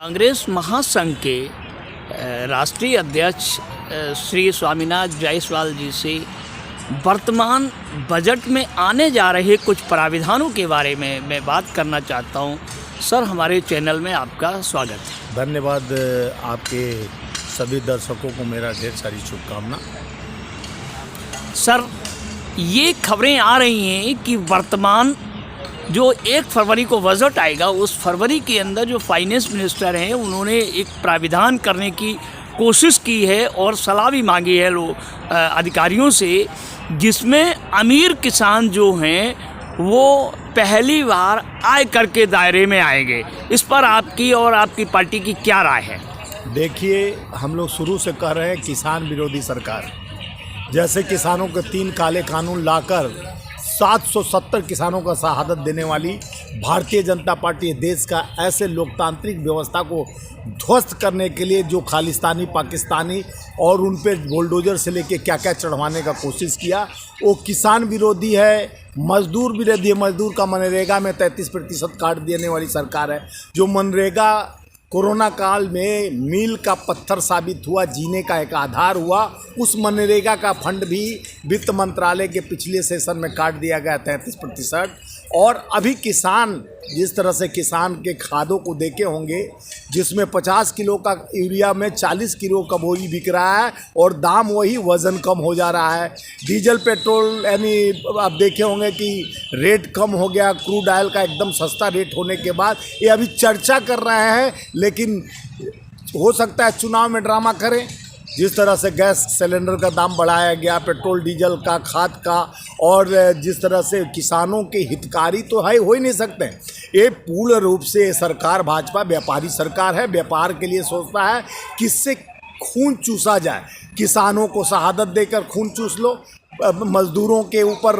कांग्रेस महासंघ के राष्ट्रीय अध्यक्ष श्री स्वामीनाथ जायसवाल जी से वर्तमान बजट में आने जा रहे कुछ प्राविधानों के बारे में मैं बात करना चाहता हूं। सर, हमारे चैनल में आपका स्वागत है। धन्यवाद। आपके सभी दर्शकों को मेरा ढेर सारी शुभकामना। सर, ये खबरें आ रही हैं कि वर्तमान जो 1 फरवरी को बजट आएगा, उस फरवरी के अंदर जो फाइनेंस मिनिस्टर हैं उन्होंने एक प्राविधान करने की कोशिश की है और सलाह भी मांगी है अधिकारियों से, जिसमें अमीर किसान जो हैं वो पहली बार आयकर के दायरे में आएंगे। इस पर आपकी और आपकी पार्टी की क्या राय है? देखिए, हम लोग शुरू से कह रहे हैं किसान विरोधी सरकार। जैसे किसानों के 3 काले कानून लाकर 770 किसानों का शहादत देने वाली भारतीय जनता पार्टी देश का ऐसे लोकतांत्रिक व्यवस्था को ध्वस्त करने के लिए जो खालिस्तानी पाकिस्तानी और उन पे बुलडोजर से लेके क्या क्या चढ़वाने का कोशिश किया, वो किसान विरोधी है, मजदूर विरोधी है। मजदूर का मनरेगा में 33% काट देने वाली सरकार है। जो मनरेगा कोरोना काल में मील का पत्थर साबित हुआ, जीने का एक आधार हुआ, उस मनरेगा का फंड भी वित्त मंत्रालय के पिछले सेशन में काट दिया गया 33%। और अभी किसान जिस तरह से किसान के खादों को देखे होंगे, जिसमें 50 किलो का यूरिया में 40 किलो का बोरी बिक रहा है और दाम वही, वज़न कम हो जा रहा है। डीजल पेट्रोल यानी आप देखे होंगे कि रेट कम हो गया, क्रूड ऑयल का एकदम सस्ता रेट होने के बाद ये अभी चर्चा कर रहे हैं, लेकिन हो सकता है चुनाव में ड्रामा करें। जिस तरह से गैस सिलेंडर का दाम बढ़ाया गया, पेट्रोल डीजल का, खाद का, और जिस तरह से किसानों के हितकारी तो है, हो ही नहीं सकते। ये पूर्ण रूप से सरकार भाजपा व्यापारी सरकार है। व्यापार के लिए सोचता है किससे खून चूसा जाए। किसानों को शहादत देकर खून चूस लो, मजदूरों के ऊपर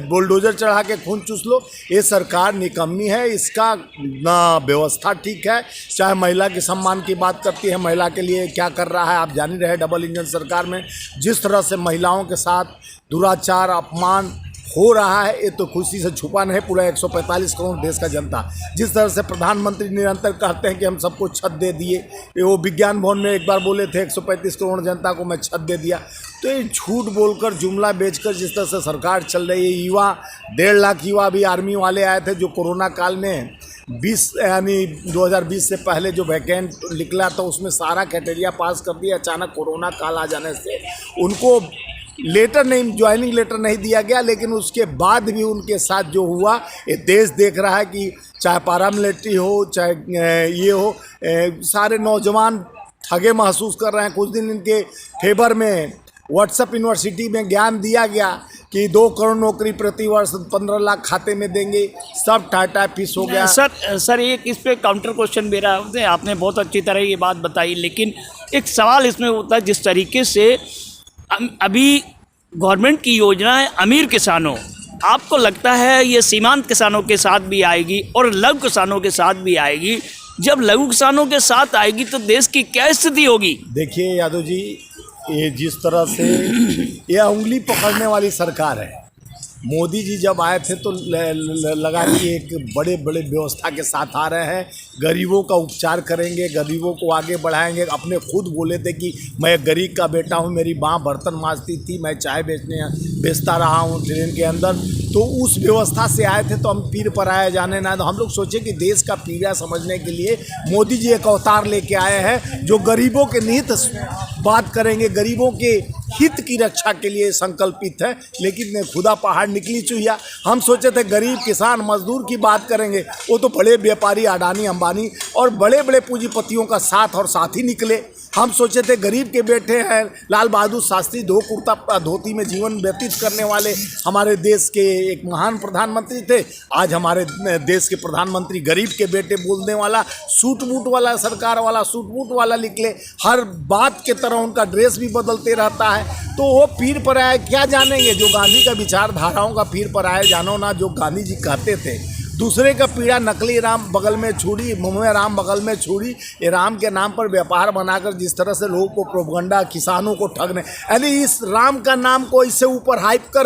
बुलडोजर चढ़ा के खून चूस लो। ये सरकार निकम्मी है। इसका ना व्यवस्था ठीक है। चाहे महिला के सम्मान की बात करती है, महिला के लिए क्या कर रहा है आप जान ही रहे। डबल इंजन सरकार में जिस तरह से महिलाओं के साथ दुराचार, अपमान हो रहा है, ये तो खुशी से छुपा नहीं पूरा 145 करोड़ देश का जनता। जिस तरह से प्रधानमंत्री निरंतर कहते हैं कि हम सबको छत दे दिए, वो विज्ञान भवन में एक बार बोले थे 135 करोड़ जनता को मैं छत दे दिया। तो ये झूठ बोलकर, जुमला बेचकर जिस तरह से सरकार चल रही है। युवा 1.5 लाख युवा भी आर्मी वाले आए थे जो कोरोना काल में 2020 से पहले जो वैकेंट निकला था उसमें सारा क्राइटेरिया पास कर दिया। अचानक कोरोना काल आ जाने से उनको लेटर नहीं, ज्वाइनिंग लेटर नहीं दिया गया, लेकिन उसके बाद भी उनके साथ जो हुआ, ये देश देख रहा है कि चाहे पैरामिलिट्री हो, चाहे ये हो, सारे नौजवान ठगे महसूस कर रहे हैं। कुछ दिन इनके फेवर में व्हाट्सएप यूनिवर्सिटी में ज्ञान दिया गया कि 2 करोड़ नौकरी प्रति वर्ष 15 लाख खाते में देंगे, सब टाटा फिश हो गया। सर एक इस पे काउंटर क्वेश्चन मेरा है। आपने बहुत अच्छी तरह ये बात बताई, लेकिन एक सवाल इसमें होता है, जिस तरीके से अभी गवर्नमेंट की योजनाएं अमीर किसानों, आपको लगता है ये सीमांत किसानों के साथ भी आएगी और लघु किसानों के साथ भी आएगी? जब लघु किसानों के साथ आएगी तो देश की क्या स्थिति होगी? देखिए यादव जी, ये जिस तरह से ये उंगली पकड़ने वाली सरकार है। मोदी जी जब आए थे तो लगा कि एक बड़े बड़े व्यवस्था के साथ आ रहे हैं, गरीबों का उपचार करेंगे, गरीबों को आगे बढ़ाएंगे। अपने खुद बोले थे कि मैं गरीब का बेटा हूं, मेरी माँ बर्तन मांजती थी, मैं चाय बेचता रहा हूं ट्रेन के अंदर। तो उस व्यवस्था से आए थे, तो हम पीर पर आए जाने ना। तो हम लोग सोचे कि देश का पीड़ा समझने के लिए मोदी जी एक अवतार लेके आए हैं जो गरीबों के निहित बात करेंगे, गरीबों के हित की रक्षा के लिए संकल्पित है। लेकिन खुदा पहाड़ निकली चुहिया। हम सोचे थे गरीब किसान मजदूर की बात करेंगे, वो तो बड़े व्यापारी अडानी अंबानी और बड़े बड़े पूंजीपतियों का साथ और साथी निकले। हम सोचे थे गरीब के बेटे हैं लाल बहादुर शास्त्री, 2 कुर्ता धोती में जीवन व्यतीत करने वाले हमारे देश के एक महान प्रधानमंत्री थे। आज हमारे देश के प्रधानमंत्री गरीब के बेटे बोलने वाला, सूट बूट वाला, सरकार वाला सूट बूट वाला निकले। हर बात के तरह उनका ड्रेस भी बदलते रहता है। तो वो पीर पर आए क्या जानेंगे? जो गांधी का विचारधाराओं का पीर पर आए जानो ना, जो गांधी जी कहते थे दूसरे का पीड़ा, नकली राम बगल में छुरी, मुंह में राम बगल में छुरी, ये राम के नाम पर व्यापार बनाकर जिस तरह से लोगों को प्रोपगंडा, किसानों को ठगने, यानी इस राम का नाम को इससे ऊपर हाइप कर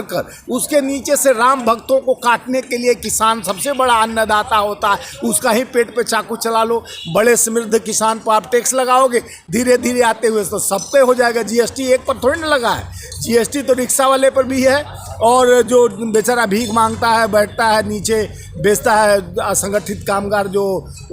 उसके नीचे से राम भक्तों को काटने के लिए किसान सबसे बड़ा अन्नदाता होता है, उसका ही पेट पे चाकू चला लो। बड़े समृद्ध किसान पर आप टैक्स लगाओगे, धीरे धीरे आते हुए तो सब पे हो जाएगा। जीएसटी एक पर थोड़ी ना लगा है, जीएसटी तो रिक्शा वाले पर भी है, और जो बेचारा भीख मांगता है, बैठता है नीचे, बेचता है, असंगठित कामगार जो,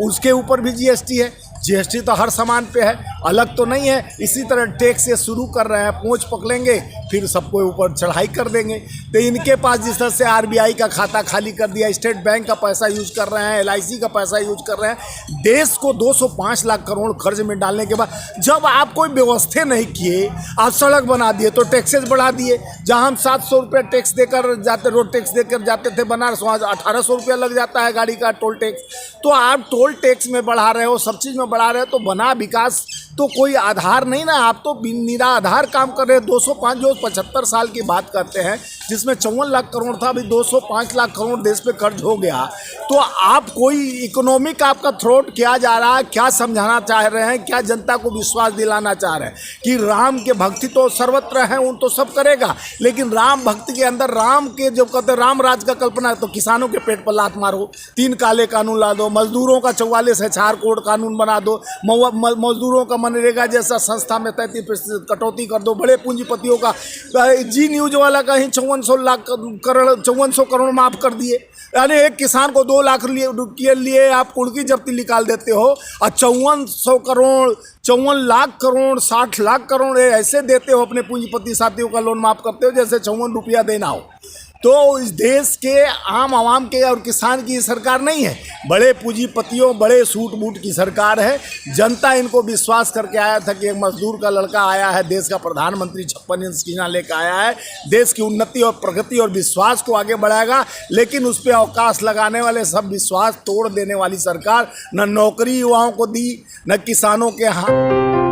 उसके ऊपर भी जीएसटी है। जीएसटी तो हर सामान पे है, अलग तो नहीं है। इसी तरह टैक्स ये शुरू कर रहे हैं, पूंछ पकड़ेंगे फिर सबको ऊपर चढ़ाई कर देंगे। तो इनके पास जिस तरह से आरबीआई का खाता खाली कर दिया, स्टेट बैंक का पैसा यूज कर रहे हैं, एलआईसी का पैसा यूज कर रहे हैं, देश को 205 लाख करोड़ कर्ज में डालने के बाद जब आप कोई व्यवस्था नहीं किए, आप सड़क बना दिए तो टैक्सेस बढ़ा दिए। जहाँ हम 700 रुपये टैक्स देकर जाते, रोड टैक्स देकर जाते थे बनारस, वहाँ 1800 रुपया लग जाता है गाड़ी का टोल टैक्स। तो आप टोल टैक्स में बढ़ा रहे हो, सब चीज़ में बढ़ा रहे हो, तो बना विकास तो कोई आधार नहीं ना, आप तो निराधार काम कर रहे हैं। 205 जो 75 साल की बात करते हैं, जिसमें 54 लाख करोड़ था, अभी 205 लाख करोड़ देश पे कर्ज हो गया। तो आप कोई इकोनॉमिक आपका थ्रोट किया जा रहा है, क्या समझाना चाह रहे हैं, क्या जनता को विश्वास दिलाना चाह रहे हैं कि राम के भक्ति तो सर्वत्र है, उन तो सब करेगा, लेकिन राम भक्ति के अंदर राम के जो कहते हैं राम राज का कल्पना है, तो किसानों के पेट पर लात मारो, 3 काले कानून ला दो, मजदूरों का 44 HR कोड कानून बना दो, मजदूरों का मनरेगा जैसा संस्था में 33% कटौती कर दो, बड़े पूंजीपतियों का जी न्यूज वाला का ही 5400 करोड़ माफ कर दिए। यानी एक किसान को 2 लाख रुपये लिए आप कुड़की जब्ती निकाल देते हो, और 5400 करोड़, 54 लाख करोड़, 60 लाख करोड़ ऐसे देते हो अपने पूंजीपति साथियों का लोन माफ करते हो जैसे 54 रुपया देना हो। तो इस देश के आम आवाम के और किसान की सरकार नहीं है, बड़े पूंजीपतियों, बड़े सूट बूट की सरकार है। जनता इनको विश्वास करके आया था कि एक मजदूर का लड़का आया है, देश का प्रधानमंत्री 56 इंच सीना लेकर आया है, देश की उन्नति और प्रगति और विश्वास को आगे बढ़ाएगा। लेकिन उस पर अवकाश लगाने वाले, सब विश्वास तोड़ देने वाली सरकार न नौकरी युवाओं को दी, न किसानों के हाथ